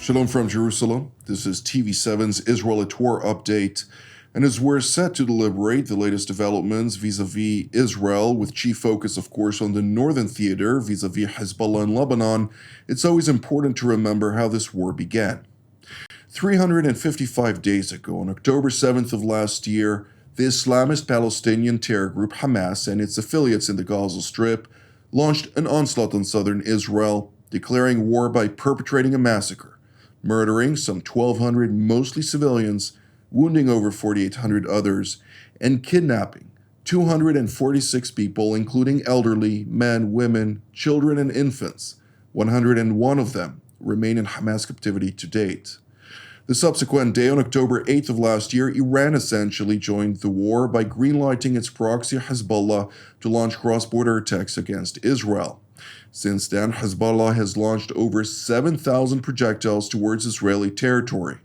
Shalom from Jerusalem. This is TV7's Israel at War update. And as we're set to deliberate the latest developments vis-a-vis Israel, with chief focus, of course, on the northern theater vis-a-vis Hezbollah and Lebanon, it's always important to remember how this war began. 355 days ago, on October 7th of last year, the Islamist Palestinian terror group Hamas and its affiliates in the Gaza Strip launched an onslaught on southern Israel, declaring war by perpetrating a massacre, murdering some 1,200 mostly civilians, wounding over 4,800 others, and kidnapping 246 people, including elderly, men, women, children, and infants. 101 of them remain in Hamas captivity to date. The subsequent day, on October 8th of last year, Iran essentially joined the war by greenlighting its proxy Hezbollah to launch cross-border attacks against Israel. Since then, Hezbollah has launched over 7,000 projectiles towards Israeli territory.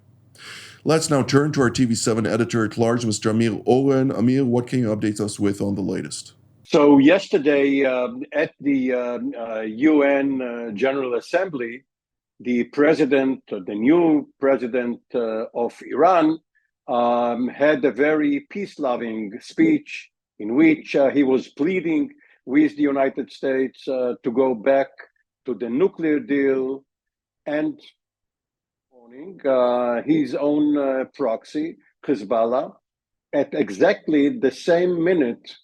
Let's now turn to our TV7 editor-at-large, Mr. Amir Oren. Amir, what can you update us with on the latest? So yesterday at the UN General Assembly, the new president of Iran, had a very peace-loving speech in which he was pleading with the United States to go back to the nuclear deal, and his own proxy, Hezbollah, at exactly the same minute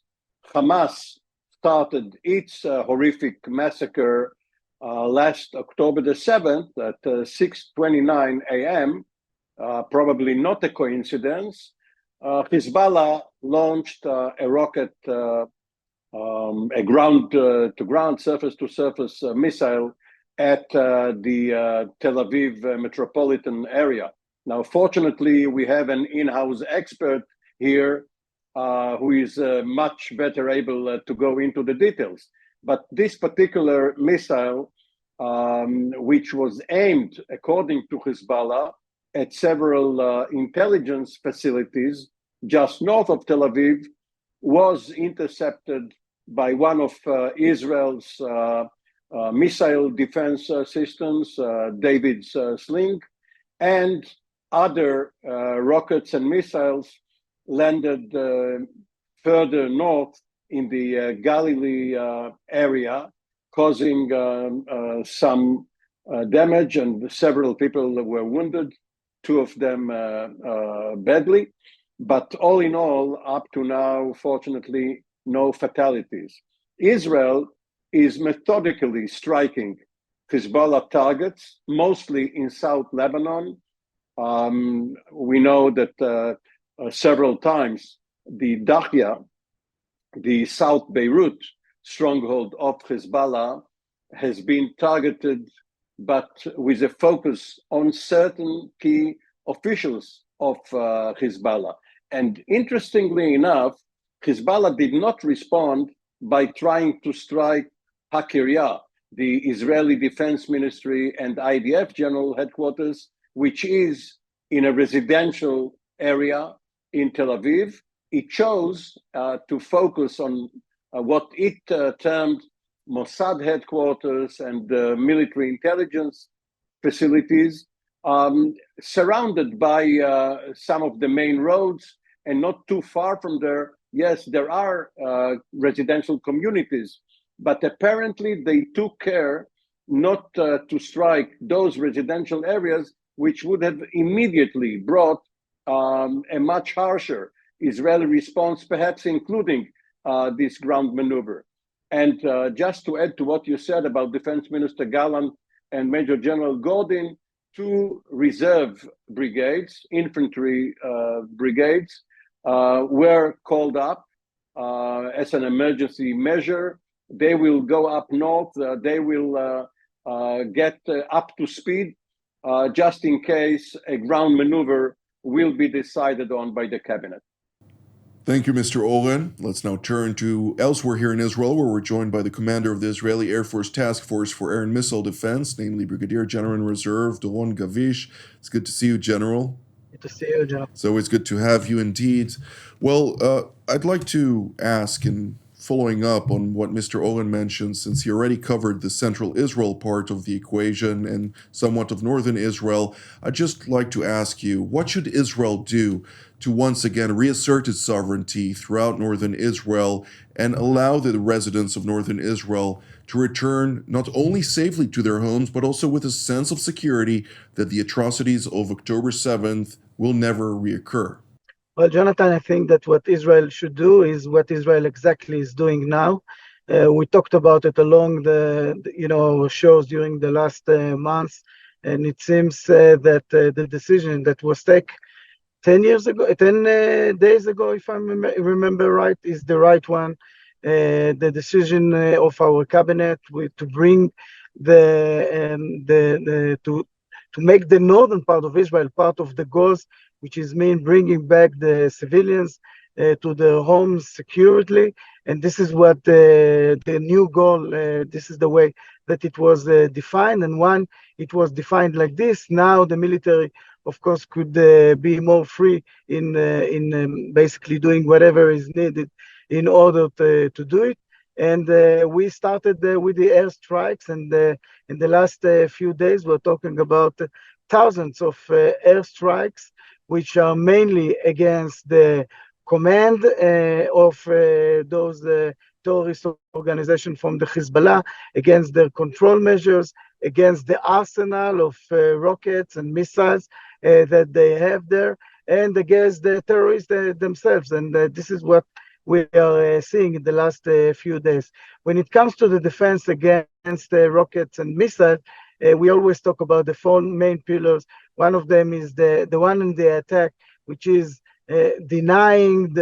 Hamas started its horrific massacre last October the 7th at 6:29 a.m., probably not a coincidence. Hezbollah launched a rocket, a ground-to-ground, surface-to-surface missile at the Tel Aviv metropolitan area. Now, fortunately, we have an in-house expert here who is much better able to go into the details. But this particular missile, which was aimed, according to Hezbollah, at several intelligence facilities just north of Tel Aviv, was intercepted by one of Israel's missile defense systems, David's Sling, and other rockets and missiles landed further north in the Galilee area, causing some damage, and several people were wounded, two of them badly. But all in all, up to now, fortunately, no fatalities. Israel is methodically striking Hezbollah targets, mostly in South Lebanon. We know that several times the Dahya, the South Beirut stronghold of Hezbollah, has been targeted, but with a focus on certain key officials of Hezbollah. And interestingly enough, Hezbollah did not respond by trying to strike Hakiria, the Israeli Defense Ministry and IDF General Headquarters, which is in a residential area in Tel Aviv. It chose to focus on what it termed Mossad headquarters and military intelligence facilities, surrounded by some of the main roads, and not too far from there. Yes, there are residential communities, but apparently they took care not to strike those residential areas, which would have immediately brought a much harsher Israeli response, perhaps including this ground maneuver. And just to add to what you said about Defense Minister Gallant and Major General Gordon, two reserve brigades, infantry brigades, were called up as an emergency measure. They will go up north. They will get up to speed just in case a ground maneuver will be decided on by the cabinet. Thank you, Mr. Oren. Let's now turn to elsewhere here in Israel, where we're joined by the commander of the Israeli Air Force Task Force for Air and Missile Defense, namely Brigadier General in Reserve Doron Gavish. It's good to see you, General. Good to see you, General. So it's good to have you indeed. Well, I'd like to ask, and following up on what Mr. Owen mentioned, since he already covered the central Israel part of the equation and somewhat of northern Israel, I'd just like to ask you, what should Israel do to once again reassert its sovereignty throughout northern Israel and allow the residents of northern Israel to return not only safely to their homes, but also with a sense of security that the atrocities of October 7th will never reoccur? Well, Jonathan, I think that what Israel should do is what Israel exactly is doing now. We talked about it along the shows during the last months, and it seems that the decision that was taken 10 years ago, 10 days ago, if I remember right, is the right one. The decision of our cabinet to bring to make the northern part of Israel part of the goals, which is mean bringing back the civilians to their homes securely. And this is what the new goal, this is the way that it was defined. And one, it was defined like this. Now the military, of course, could be more free in basically doing whatever is needed in order to do it. And we started with the airstrikes, and in the last few days, we're talking about thousands of airstrikes, which are mainly against the command of those terrorist organizations from the Hezbollah, against their control measures, against the arsenal of rockets and missiles that they have there, and against the terrorists themselves. And this is what we are seeing in the last few days. When it comes to the defense against rockets and missiles, we always talk about the four main pillars. One of them is the one in the attack, which is denying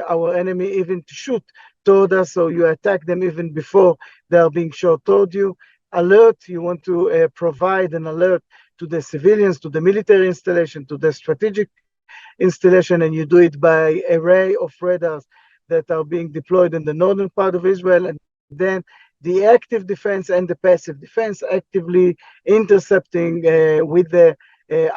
our enemy even to shoot toward us. So you attack them even before they are being shot toward you. Alert, you want to provide an alert to the civilians, to the military installation, to the strategic installation, and you do it by array of radars that are being deployed in the northern part of Israel. And then the active defense and the passive defense, actively intercepting with the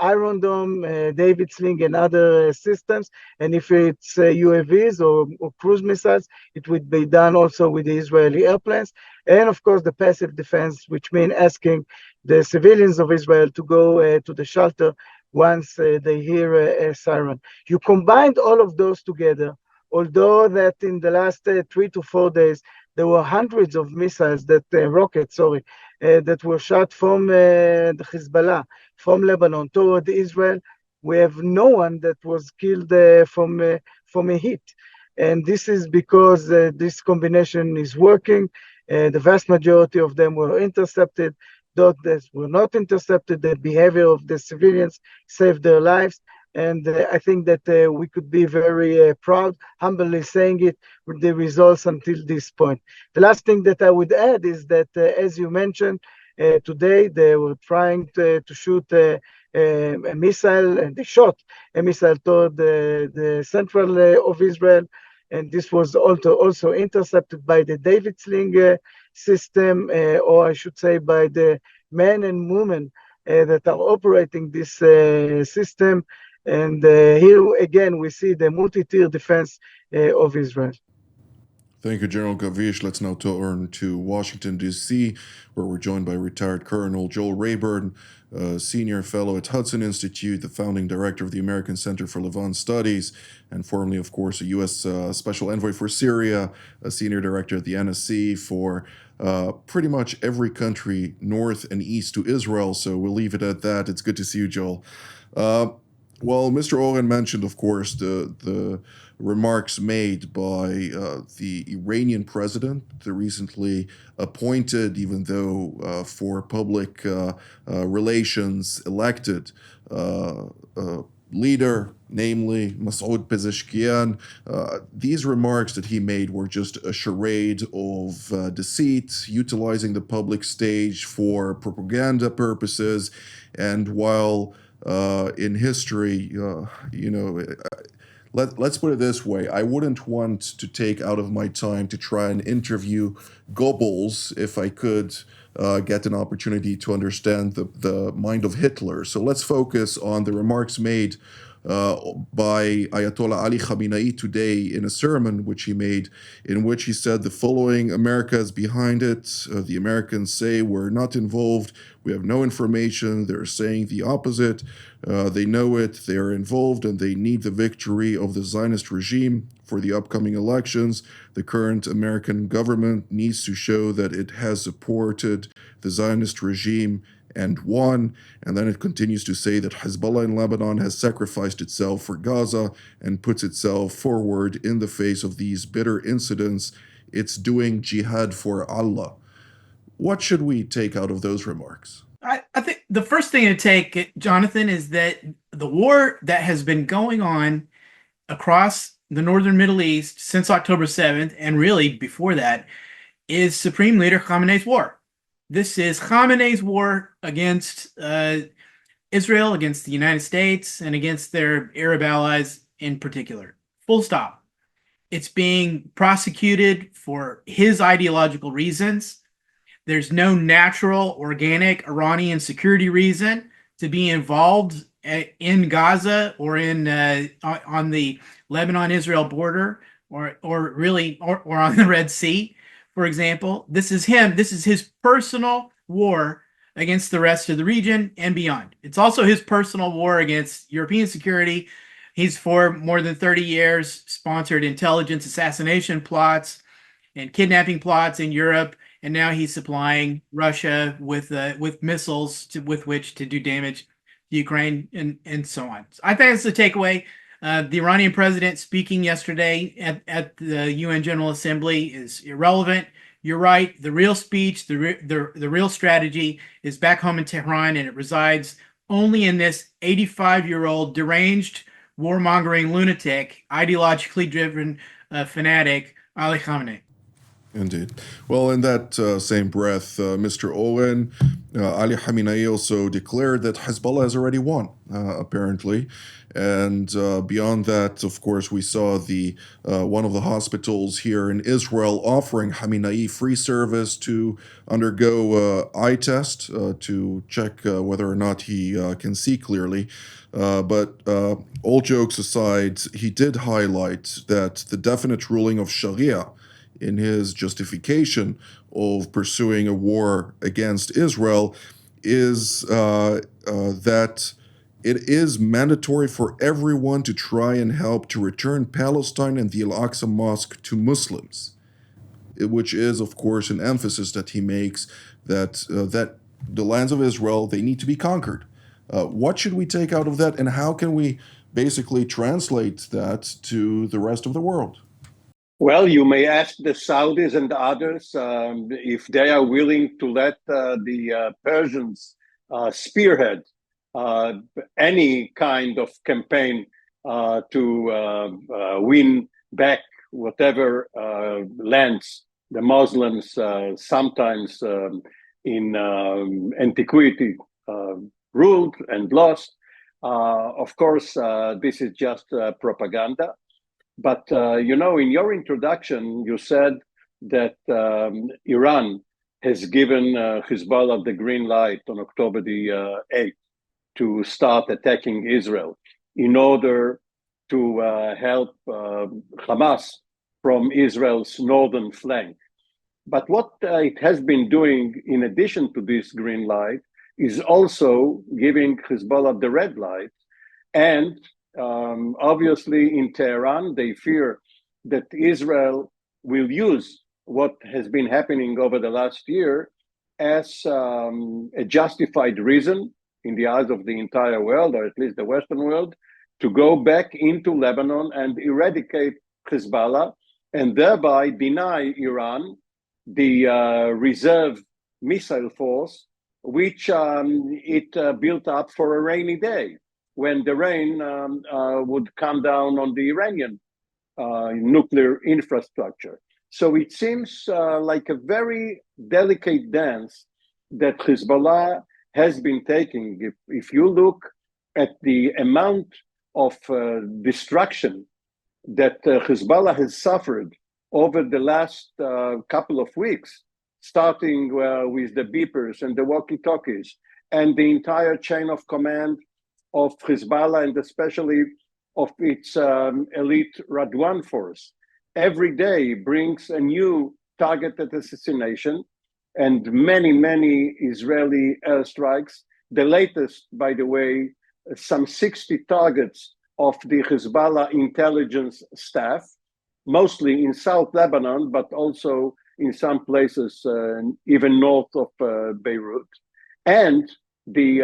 Iron Dome, David Sling, and other systems. And if it's UAVs or cruise missiles, it would be done also with the Israeli airplanes. And of course, the passive defense, which means asking the civilians of Israel to go to the shelter once they hear a siren. You combined all of those together, although that in the last 3 to 4 days, there were hundreds of missiles, rockets, that were shot from the Hezbollah, from Lebanon toward Israel. We have no one that was killed from a hit. And this is because this combination is working. The vast majority of them were intercepted. Those that were not intercepted, the behavior of the civilians saved their lives. And I think that we could be very proud, humbly saying it, with the results until this point. The last thing that I would add is that, as you mentioned, today they were trying to shoot a missile, and they shot a missile toward the central of Israel. And this was also intercepted by the David Sling system, or I should say by the men and women that are operating this system. And here again, we see the multi-tier defense of Israel. Thank you, General Gavish. Let's now turn to Washington, D.C., where we're joined by retired Colonel Joel Rayburn, senior fellow at Hudson Institute, the founding director of the American Center for Levant Studies, and formerly, of course, a U.S. Special Envoy for Syria, a senior director at the NSC for pretty much every country north and east to Israel. So we'll leave it at that. It's good to see you, Joel. Well, Mr. Oren mentioned, of course, the remarks made by the Iranian president, the recently appointed, even though for public relations elected leader, namely Masoud Pezeshkian. These remarks that he made were just a charade of deceit, utilizing the public stage for propaganda purposes. And while in history, let's put it this way. I wouldn't want to take out of my time to try and interview Goebbels if I could get an opportunity to understand the mind of Hitler. So let's focus on the remarks made by Ayatollah Ali Khamenei today in a sermon which he made, in which he said the following: America is behind it. The Americans say we're not involved. We have no information. They're saying the opposite. They know it. They are involved, and they need the victory of the Zionist regime for the upcoming elections. The current American government needs to show that it has supported the Zionist regime and won. And then it continues to say that Hezbollah in Lebanon has sacrificed itself for Gaza and puts itself forward in the face of these bitter incidents. It's doing jihad for Allah. What should we take out of those remarks? I think the first thing to take, Jonathan, is that the war that has been going on across the northern Middle East since October 7th, and really before that, is Supreme Leader Khamenei's war. This is Khamenei's war against Israel, against the United States, and against their Arab allies in particular. Full stop. It's being prosecuted for his ideological reasons. There's no natural, organic Iranian security reason to be involved in Gaza or in on the Lebanon-Israel border, or on the Red Sea, for example. This is him. This is his personal war against the rest of the region and beyond. It's also his personal war against European security. He's for more than 30 years sponsored intelligence assassination plots and kidnapping plots in Europe, and now he's supplying Russia with missiles with which to do damage to Ukraine and so on. So I think that's the takeaway. The Iranian president speaking yesterday at the UN General Assembly is irrelevant. You're right. The real speech, the real strategy is back home in Tehran, and it resides only in this 85-year-old deranged, warmongering lunatic, ideologically driven fanatic, Ali Khamenei. Indeed. Well, in that same breath, Mr. Owen, Ali Khamenei also declared that Hezbollah has already won, apparently. And beyond that, of course, we saw the one of the hospitals here in Israel offering Khamenei free service to undergo eye test to check whether or not he can see clearly. But all jokes aside, he did highlight that the definite ruling of Sharia in his justification of pursuing a war against Israel is that it is mandatory for everyone to try and help to return Palestine and the Al-Aqsa Mosque to Muslims, which is, of course, an emphasis that he makes that the lands of Israel, they need to be conquered. What should we take out of that, and how can we basically translate that to the rest of the world? Well, you may ask the Saudis and the others if they are willing to let the Persians spearhead any kind of campaign to win back whatever lands the Muslims sometimes in antiquity ruled and lost. Of course, this is just propaganda. But, in your introduction, you said that Iran has given Hezbollah the green light on October the 8th to start attacking Israel in order to help Hamas from Israel's northern flank. But what it has been doing in addition to this green light is also giving Hezbollah the red light. And obviously in Tehran, they fear that Israel will use what has been happening over the last year as a justified reason in the eyes of the entire world, or at least the Western world, to go back into Lebanon and eradicate Hezbollah and thereby deny Iran the reserve missile force, which it built up for a rainy day, when the rain would come down on the Iranian nuclear infrastructure. So it seems like a very delicate dance that Hezbollah has been taking. If you look at the amount of destruction that Hezbollah has suffered over the last couple of weeks, starting with the beepers and the walkie-talkies and the entire chain of command of Hezbollah and especially of its elite Radwan force. Every day brings a new targeted assassination and many, many Israeli airstrikes. The latest, by the way, some 60 targets of the Hezbollah intelligence staff, mostly in South Lebanon, but also in some places even north of Beirut. And the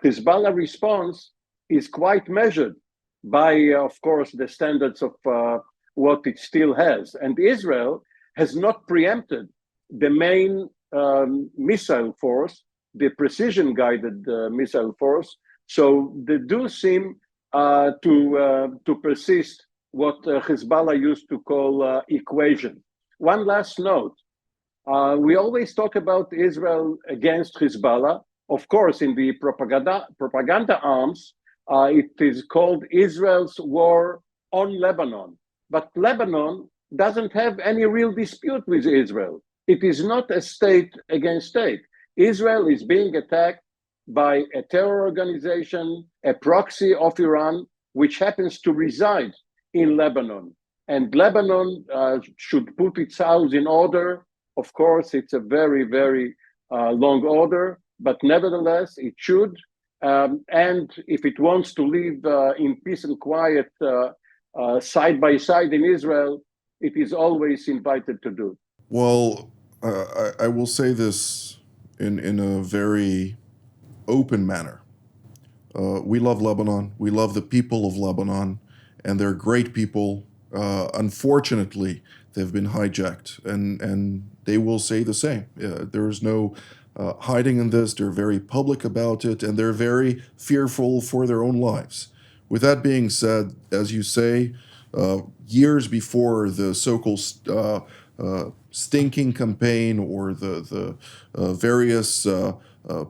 Hezbollah response is quite measured by, of course, the standards of what it still has. And Israel has not preempted the main missile force, the precision-guided missile force. So they do seem to persist what Hezbollah used to call equation. One last note. We always talk about Israel against Hezbollah. Of course, in the propaganda arms, it is called Israel's war on Lebanon. But Lebanon doesn't have any real dispute with Israel. It is not a state against state. Israel is being attacked by a terror organization, a proxy of Iran, which happens to reside in Lebanon. And Lebanon should put its house in order. Of course, it's a very, very long order, but nevertheless, it should. And if it wants to live in peace and quiet side by side in Israel, it is always invited to do. Well, I will say this in a very open manner. We love Lebanon. We love the people of Lebanon, and they're great people. Unfortunately, they've been hijacked, and they will say the same. There's no hiding in this. They're very public about it, and they're very fearful for their own lives. With that being said, as you say, years before the so-called stinking campaign or the various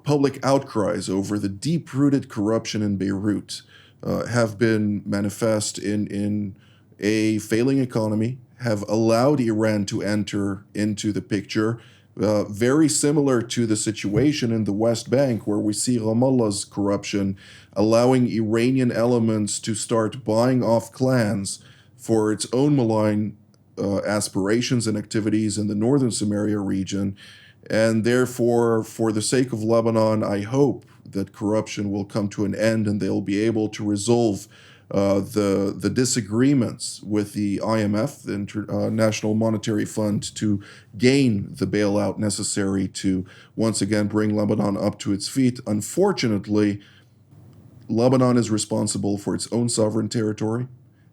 public outcries over the deep-rooted corruption in Beirut have been manifest in a failing economy, have allowed Iran to enter into the picture, very similar to the situation in the West Bank, where we see Ramallah's corruption allowing Iranian elements to start buying off clans for its own malign aspirations and activities in the northern Samaria region. And therefore, for the sake of Lebanon, I hope that corruption will come to an end and they'll be able to resolve the disagreements with the IMF, the International Monetary Fund, to gain the bailout necessary to once again bring Lebanon up to its feet. Unfortunately, Lebanon is responsible for its own sovereign territory,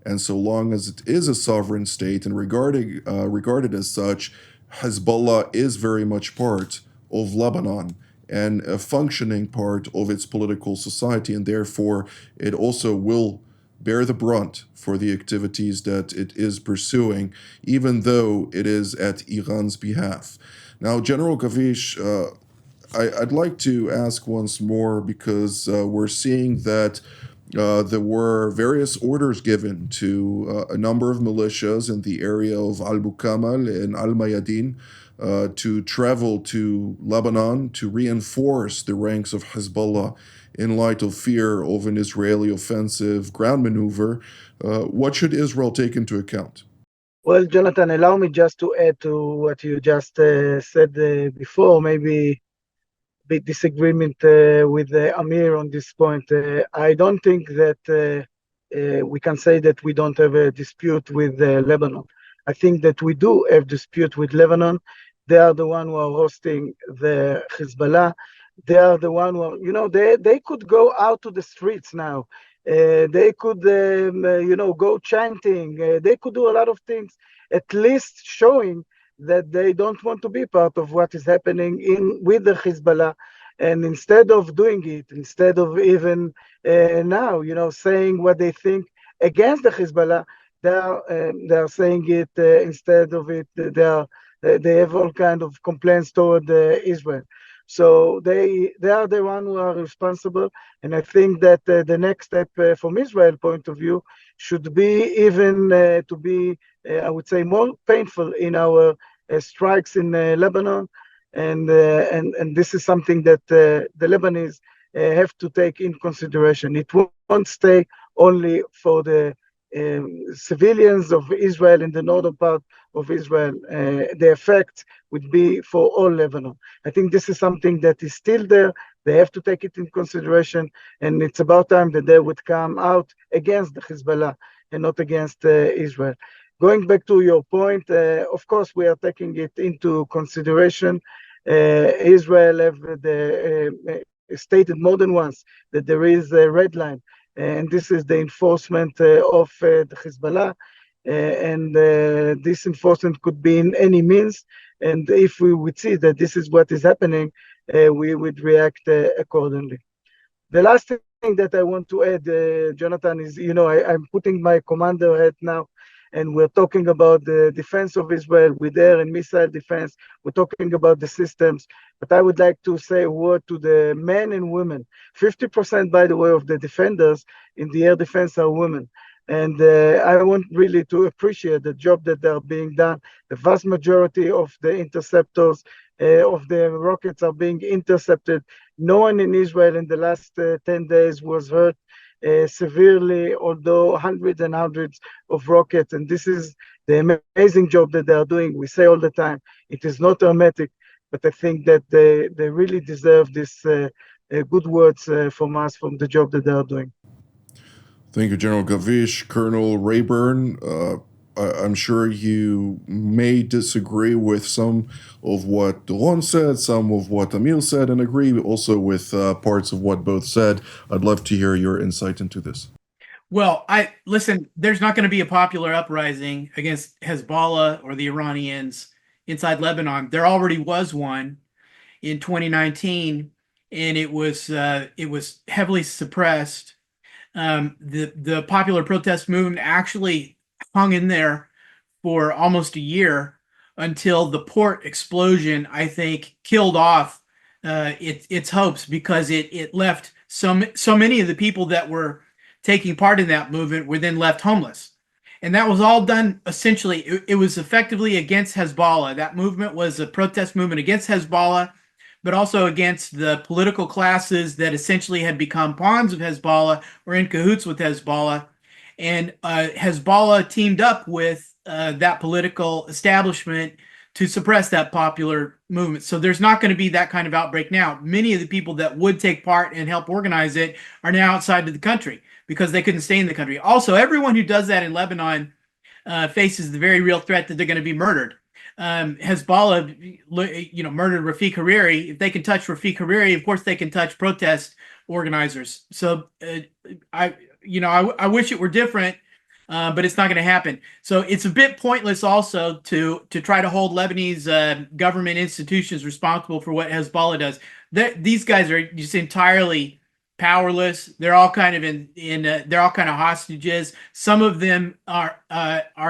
and so long as it is a sovereign state and regarded as such, Hezbollah is very much part of Lebanon and a functioning part of its political society, and therefore it also will bear the brunt for the activities that it is pursuing, even though it is at Iran's behalf. Now, General Gavish, I'd like to ask once more, because we're seeing that there were various orders given to a number of militias in the area of Al-Bukamal and Al-Mayadin to travel to Lebanon to reinforce the ranks of Hezbollah in light of fear of an Israeli offensive ground maneuver. What should Israel take into account? Well, Jonathan, allow me just to add to what you just said before, maybe big disagreement with Amir on this point. I don't think that we can say that we don't have a dispute with Lebanon. I think that we do have dispute with Lebanon. They are the one who are hosting the Hezbollah. They are the one who, they could go out to the streets now. They could, go chanting. They could do a lot of things, at least showing that they don't want to be part of what is happening with the Hezbollah. And instead of doing it, instead of even now, saying what they think against the Hezbollah, they are saying it instead of it. They have all kind of complaints toward Israel. So they are the one who are responsible, and I think that the next step from Israel point of view should be even to be, I would say, more painful in our strikes in Lebanon, and this is something that the Lebanese have to take in consideration. It won't stay only for the civilians of Israel in the northern part of Israel. The effect would be for all Lebanon. I think this is something that is still there. They have to take it in consideration, and it's about time that they would come out against the Hezbollah and not against Israel. Going back to your point, of course, we are taking it into consideration. Israel have stated more than once that there is a red line, and this is the enforcement of the Hezbollah. And this enforcement could be in any means. And if we would see that this is what is happening, we would react accordingly. The last thing that I want to add, Jonathan, is, I'm putting my commander hat now, and we're talking about the defense of Israel with air and missile defense. We're talking about the systems, but I would like to say a word to the men and women. 50%, by the way, of the defenders in the air defense are women. And I want really to appreciate the job that are being done. The vast majority of the interceptors of the rockets are being intercepted. No one in Israel in the last 10 days was hurt severely, although hundreds and hundreds of rockets. And this is the amazing job that they are doing. We say all the time, it is not hermetic, but I think that they really deserve this good words from us, from the job that they are doing. Thank you, General Gavish. Colonel Rayburn, I'm sure you may disagree with some of what Doron said, some of what Amir said, and agree also with parts of what both said. I'd love to hear your insight into this. Well, listen, there's not going to be a popular uprising against Hezbollah or the Iranians inside Lebanon. There already was one in 2019, and it was heavily suppressed. The popular protest movement actually hung in there for almost a year until the port explosion, I think, killed off its hopes, because it left so many of the people that were taking part in that movement were then left homeless. And that was all done essentially, it was effectively against Hezbollah. That movement was a protest movement against Hezbollah, but also against the political classes that essentially had become pawns of Hezbollah or in cahoots with Hezbollah. And Hezbollah teamed up with that political establishment to suppress that popular movement. So there's not going to be that kind of outbreak now. Many of the people that would take part and help organize it are now outside of the country because they couldn't stay in the country. Also, everyone who does that in Lebanon faces the very real threat that they're going to be murdered. Hezbollah, murdered Rafiq Hariri. If they can touch Rafiq Hariri, of course they can touch protest organizers. So I wish it were different, but it's not going to happen. So it's a bit pointless also to try to hold Lebanese government institutions responsible for what Hezbollah does. These guys are just entirely powerless. They're all kind of they're all kind of hostages. Some of them are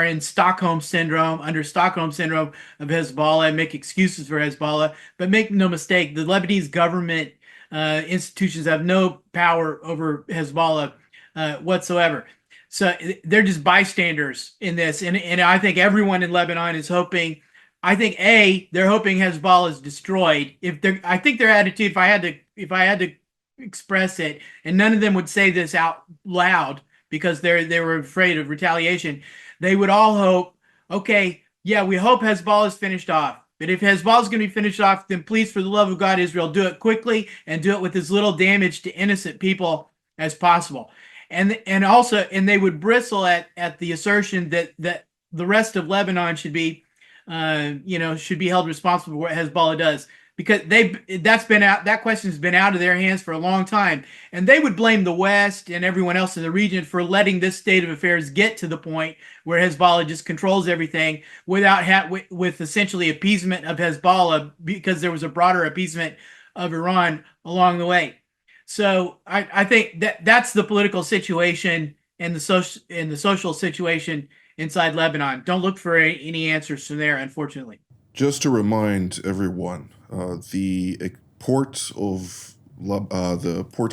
in Stockholm syndrome, under Stockholm syndrome of Hezbollah, and make excuses for Hezbollah. But make no mistake, the Lebanese government institutions have no power over Hezbollah whatsoever. So they're just bystanders in this. And I think everyone in Lebanon is hoping. I think they're hoping Hezbollah is destroyed. I think their attitude, if I had to express it, and none of them would say this out loud because they were afraid of retaliation, they would all hope, okay, yeah, we hope Hezbollah is finished off. But if Hezbollah is going to be finished off, then please, for the love of God, Israel, do it quickly and do it with as little damage to innocent people as possible. And they would bristle at the assertion that the rest of Lebanon should be held responsible for what Hezbollah does, because that question's been out of their hands for a long time, and they would blame the West and everyone else in the region for letting this state of affairs get to the point where Hezbollah just controls everything with essentially appeasement of Hezbollah, because there was a broader appeasement of Iran along the way. So I think that's the political situation and the social situation inside Lebanon. Don't look for any answers from there, unfortunately. Just to remind everyone, the port of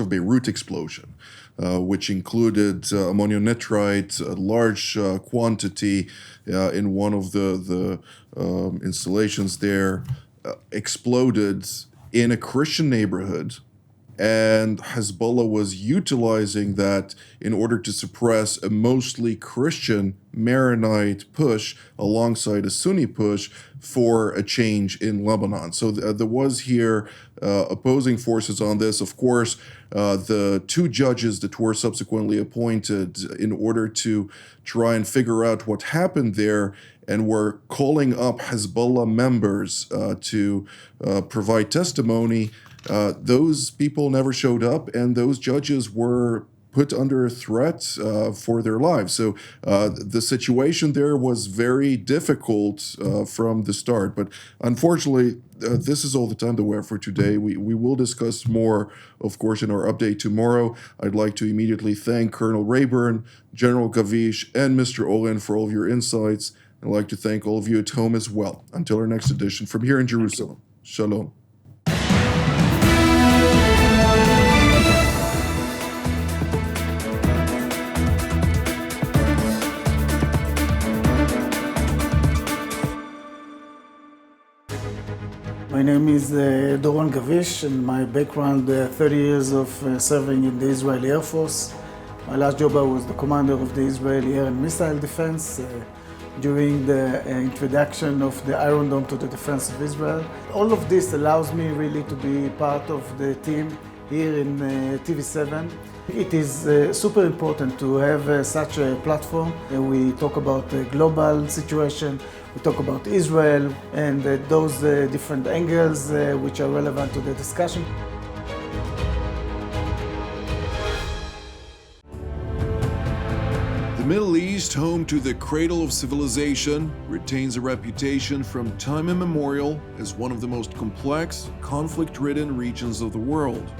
Beirut explosion, which included ammonium nitrite, a large quantity in one of the installations there, exploded in a Christian neighborhood and Hezbollah was utilizing that in order to suppress a mostly Christian Maronite push alongside a Sunni push for a change in Lebanon. So there was here opposing forces on this. Of course, the two judges that were subsequently appointed in order to try and figure out what happened there and were calling up Hezbollah members to provide testimony. Those people never showed up, and those judges were put under threat for their lives. So the situation there was very difficult from the start. But unfortunately, this is all the time that we have for today. We will discuss more, of course, in our update tomorrow. I'd like to immediately thank Colonel Rayburn, General Gavish, and Mr. Olin for all of your insights. I'd like to thank all of you at home as well. Until our next edition from here in Jerusalem. Shalom. My name is Doron Gavish, and my background 30 years of serving in the Israeli Air Force. My last job I was the commander of the Israeli Air and Missile Defense during the introduction of the Iron Dome to the defense of Israel. All of this allows me really to be part of the team here in TV7. It is super important to have such a platform. We talk about the global situation, we talk about Israel and those different angles which are relevant to the discussion. The Middle East, home to the cradle of civilization, retains a reputation from time immemorial as one of the most complex, conflict-ridden regions of the world.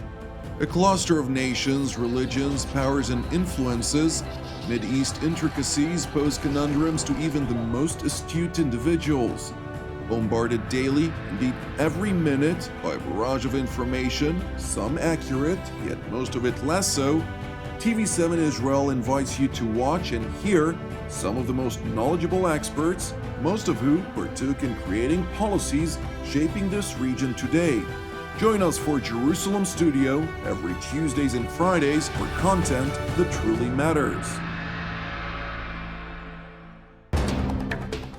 A cluster of nations, religions, powers, and influences, Mideast intricacies pose conundrums to even the most astute individuals. Bombarded daily, indeed every minute, by a barrage of information, some accurate, yet most of it less so, TV7 Israel invites you to watch and hear some of the most knowledgeable experts, most of whom partook in creating policies shaping this region today. Join us for Jerusalem Studio every Tuesdays and Fridays for content that truly matters.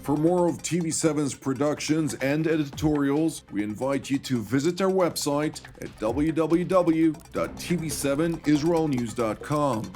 For more of TV7's productions and editorials, we invite you to visit our website at www.tv7israelnews.com.